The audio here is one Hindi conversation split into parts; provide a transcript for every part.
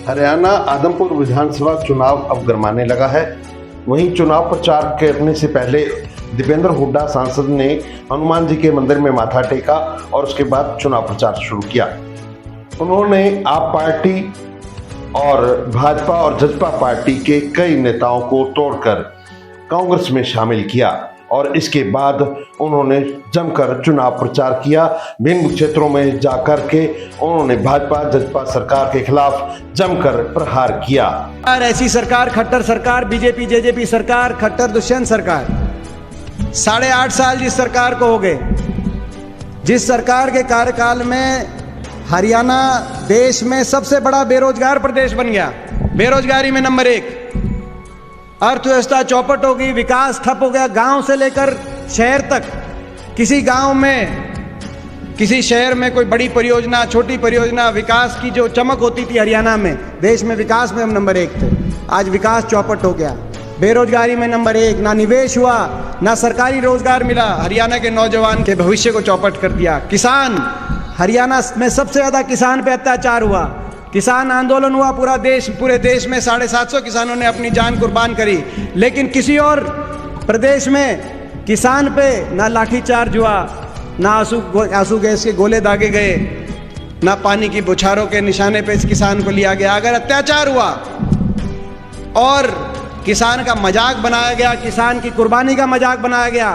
हरियाणा आदमपुर विधानसभा चुनाव अब गरमाने लगा है। वहीं चुनाव प्रचार करने से पहले दीपेंद्र हुड्डा सांसद ने हनुमान जी के मंदिर में माथा टेका और उसके बाद चुनाव प्रचार शुरू किया। उन्होंने आप पार्टी और भाजपा और जसपा पार्टी के कई नेताओं को तोड़कर कांग्रेस में शामिल किया और इसके बाद उन्होंने जमकर चुनाव प्रचार किया। भिन्न क्षेत्रों में जाकर के उन्होंने भाजपा जसपा सरकार के खिलाफ जमकर प्रहार किया। ऐसी सरकार, खट्टर सरकार, बीजेपी जेजेपी सरकार, खट्टर दुष्यंत सरकार, 8.5 साल जिस सरकार को हो गए, जिस सरकार के कार्यकाल में हरियाणा देश में सबसे बड़ा बेरोजगार प्रदेश बन गया, बेरोजगारी में नंबर 1, अर्थव्यवस्था चौपट हो गई, विकास ठप हो गया। गांव से लेकर शहर तक, किसी गांव में, किसी शहर में कोई बड़ी परियोजना, छोटी परियोजना, विकास की जो चमक होती थी हरियाणा में, देश में विकास में हम नंबर 1 थे। आज विकास चौपट हो गया, बेरोजगारी में नंबर 1, ना निवेश हुआ, ना सरकारी रोजगार मिला, हरियाणा के नौजवान के भविष्य को चौपट कर दिया। किसान, हरियाणा में सबसे ज्यादा किसान पे अत्याचार हुआ, किसान आंदोलन हुआ, पूरे देश में 750 किसानों ने अपनी जान कुर्बान करी। लेकिन किसी और प्रदेश में किसान पे ना लाठीचार्ज हुआ, ना आंसू गैस के गोले दागे गए, ना पानी की बौछारों के निशाने पे इस किसान को लिया गया। अगर अत्याचार हुआ और किसान का मजाक बनाया गया, किसान की कुर्बानी का मजाक बनाया गया,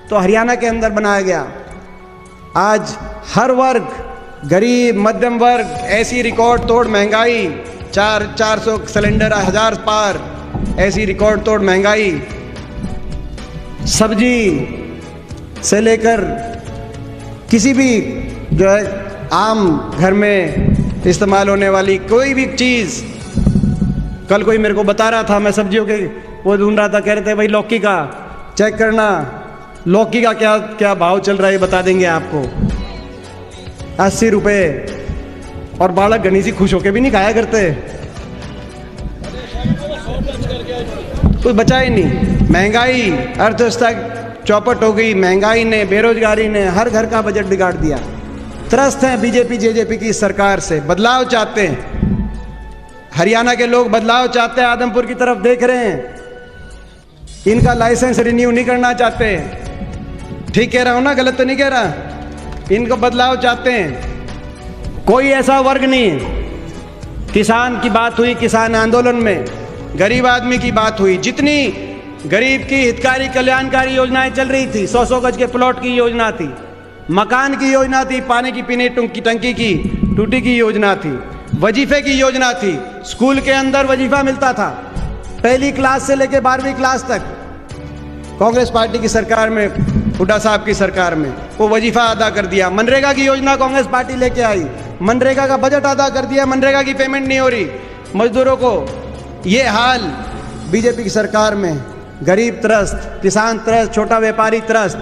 तो हरियाणा के अंदर बनाया गया। आज हर वर्ग, गरीब, मध्यम वर्ग, ऐसी रिकॉर्ड तोड़ महंगाई, 400 सिलेंडर 1000 पार, ऐसी रिकॉर्ड तोड़ महंगाई, सब्जी से लेकर किसी भी जो है आम घर में इस्तेमाल होने वाली कोई भी चीज़। कल कोई मेरे को बता रहा था, मैं सब्जियों के वो ढूंढ रहा था, कह रहे थे भाई लौकी का चेक करना, लौकी का क्या क्या भाव चल रहा है बता देंगे आपको, 80 रुपये। और बालक घनी सी खुश होके भी नहीं खाया करते, कुछ बचा ही नहीं। महंगाई, अर्थव्यवस्था चौपट हो गई, महंगाई ने, बेरोजगारी ने हर घर का बजट बिगाड़ दिया। त्रस्त हैं बीजेपी जेजेपी की सरकार से, बदलाव चाहते हैं। हरियाणा के लोग बदलाव चाहते हैं, आदमपुर की तरफ देख रहे हैं, इनका लाइसेंस रिन्यू नहीं करना चाहते। ठीक कह रहा हूं ना, गलत तो नहीं कह रहा? इनको बदलाव चाहते हैं। कोई ऐसा वर्ग नहीं, किसान की बात हुई, किसान आंदोलन में गरीब आदमी की बात हुई, जितनी गरीब की हितकारी कल्याणकारी योजनाएं चल रही थी, 100 गज के प्लॉट की योजना थी, मकान की योजना थी, पानी की पीने की टंकी की टूटी की योजना थी, वजीफे की योजना थी, स्कूल के अंदर वजीफा मिलता था, 1ली क्लास से लेकर 12वीं क्लास तक। कांग्रेस पार्टी की सरकार में, हुड्डा साहब की सरकार में वो वजीफा अदा कर दिया। मनरेगा की योजना कांग्रेस पार्टी लेके आई, मनरेगा का बजट अदा कर दिया, मनरेगा की पेमेंट नहीं हो रही मजदूरों को। ये हाल बीजेपी की सरकार में, गरीब त्रस्त, किसान त्रस्त, छोटा व्यापारी त्रस्त।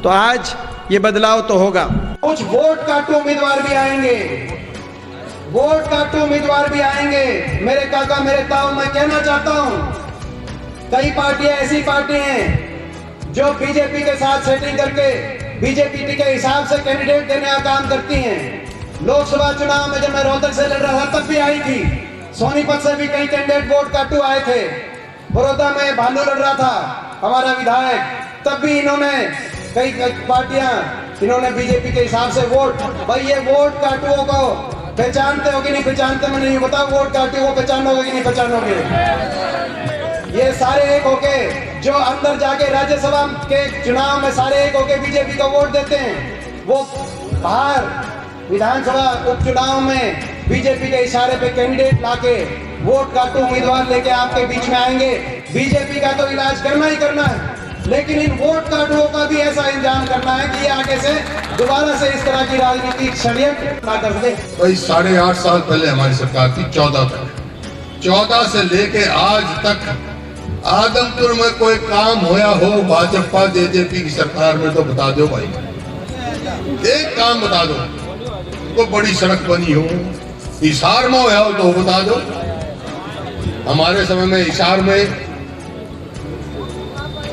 तो आज ये बदलाव तो होगा। कुछ वोट काटू उम्मीदवार भी आएंगे, वोट काटू उम्मीदवार भी आएंगे। मेरे काका, मेरे ताऊ, मैं कहना चाहता हूं, कई पार्टियां ऐसी पार्टी हैं जो बीजेपी के साथ सेटिंग करके बीजेपी के हिसाब से कैंडिडेट देने का काम करती हैं। लोकसभा चुनाव में जब मैं रोहतक से लड़ रहा था तब भी आई थी, सोनीपत से भी कई कैंडिडेट वोट काटू आए थे, बड़ौदा में भालू लड़ रहा था हमारा विधायक, तब भी इन्होंने कई पार्टियां, इन्होंने बीजेपी के हिसाब से वोट। भाई ये वोट काटुओं को पहचानते हो कि नहीं पहचानते, मैं नहीं बताओ, वोट काटू को पहचानोगे कि नहीं पहचानोगे? ये सारे एक होके जो अंदर जाके राज्यसभा के चुनाव में सारे एक होके बीजेपी को वोट देते हैं, वो बाहर विधानसभा उपचुनाव में बीजेपी के इशारे पे कैंडिडेट लाके वोट काटू उम्मीदवार लेके आपके बीच में आएंगे। बीजेपी का तो इलाज करना ही करना है, लेकिन इन वोट काटुओं का भी ऐसा इंतजाम करना है कि ये आगे से दोबारा से इस तरह की राजनीतिक षड्यंत्र ना कर दे। भाई 8.5 साल पहले हमारी सरकार थी, 14 तक, 14 से लेके आज तक आदमपुर में कोई काम होया हो भाजपा जेजेपी की सरकार में तो बता दो भाई, एक काम बता दो। कोई बड़ी सड़क बनी हो, हिसार में होया हो तो बता दो। हमारे समय में हिसार में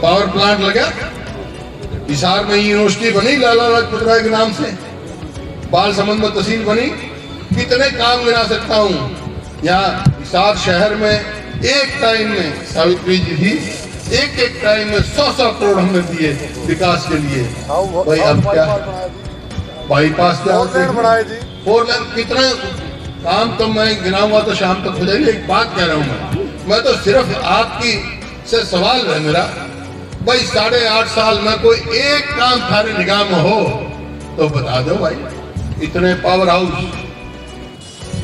पावर प्लांट लगा, हिसार में यूनिवर्सिटी बनी लाला लाजपत राय के नाम से, बाल समंद में तहसील बनी, कितने काम गिना सकता हूँ। यहाँ हिसार शहर में एक टाइम में सावित्री जी थी, एक टाइम में 100 करोड़ हमने दिए विकास के लिए। भाई अब क्या बाईपास क्या बनाए जी, 4 लेन कितना काम तो मैं गिनाऊंगा तो शाम तक हो जाएगी। एक बात कह रहा हूँ मैं तो सिर्फ आपकी से सवाल है मेरा, भाई 8.5 साल में कोई एक काम थारी निगाह में हो तो बता दो भाई। इतने पावर हाउस,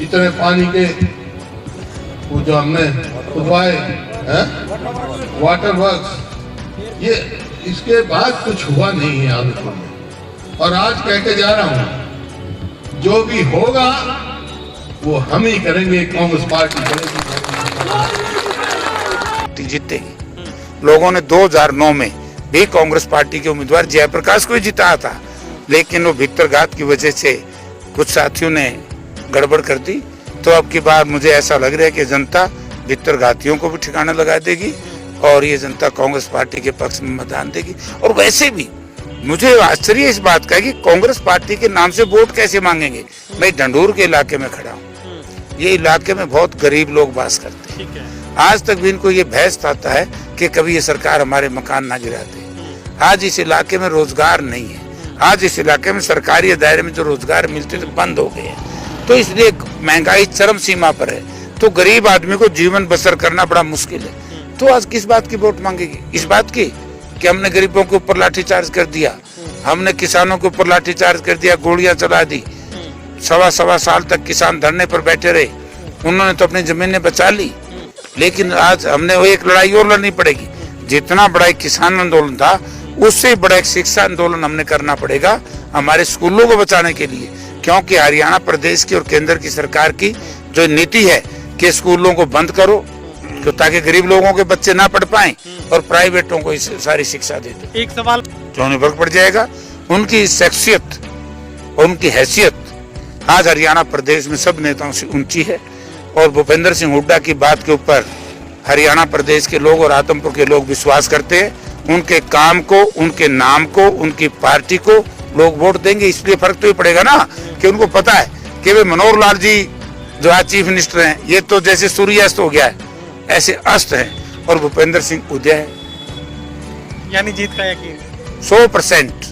इतने पानी के वो जो हमने खुदवाए हैं, वाटर वर्क्स, ये इसके बाद कुछ हुआ नहीं है आदतपुर में। और आज कह के जा रहा हूं जो भी होगा वो हम ही करेंगे, कांग्रेस पार्टी करेगी, जीतेगी। लोगों ने 2009 में भी कांग्रेस पार्टी के उम्मीदवार जयप्रकाश को ही जिताया था, लेकिन वो भीतरघात की वजह से कुछ साथियों ने गड़बड़ कर दी। तो अब की बार मुझे ऐसा लग रहा है कि जनता भीतरघातियों को भी ठिकाना लगा देगी और ये जनता कांग्रेस पार्टी के पक्ष में मतदान देगी। और वैसे भी मुझे आश्चर्य इस बात का है कि कांग्रेस पार्टी के नाम से वोट कैसे मांगेंगे। मैं ढंढूर के इलाके में खड़ा हूँ, ये इलाके में बहुत गरीब लोग वास करते हैं। आज तक भी इनको ये बहस आता है कि कभी ये सरकार हमारे मकान ना गिरा दे। आज इस इलाके में रोजगार नहीं है, आज इस इलाके में सरकारी दायरे में जो रोजगार मिलते थे बंद हो गए हैं। तो इसलिए महंगाई चरम सीमा पर है, तो गरीब आदमी को जीवन बसर करना बड़ा मुश्किल है। तो आज किस बात की वोट मांगेगी? इस बात की कि हमने गरीबों के ऊपर लाठीचार्ज कर दिया, हमने किसानों के ऊपर लाठीचार्ज कर दिया, गोलियां चला दी, सवा साल तक किसान धरने पर बैठे रहे। उन्होंने तो अपनी जमीनें बचा ली, लेकिन आज हमने वो एक लड़ाई और लड़नी पड़ेगी। जितना बड़ा एक किसान आंदोलन था, उससे बड़ा एक शिक्षा आंदोलन हमने करना पड़ेगा हमारे स्कूलों को बचाने के लिए। क्योंकि हरियाणा प्रदेश की और केंद्र की सरकार की जो नीति है कि स्कूलों को बंद करो तो ताकि गरीब लोगों के बच्चे ना पढ़ पाएं और प्राइवेटों को सारी शिक्षा दे दो। एक सवाल तो उन्हें फर्क पड़ जाएगा। उनकी शख्सियत और उनकी हैसियत आज हरियाणा प्रदेश में सब नेताओं से ऊंची है। और भूपेंद्र सिंह हुड्डा की बात के ऊपर हरियाणा प्रदेश के लोग और आदमपुर के लोग विश्वास करते हैं। उनके काम को, उनके नाम को, उनकी पार्टी को लोग वोट देंगे। इसलिए फर्क तो ही पड़ेगा ना कि उनको पता है कि वे मनोहर लाल जी जो आज चीफ मिनिस्टर हैं, ये तो जैसे सूर्यास्त हो गया है ऐसे अस्त है, और भूपेंद्र सिंह उदय है। यानी जीत का यकीन 100%।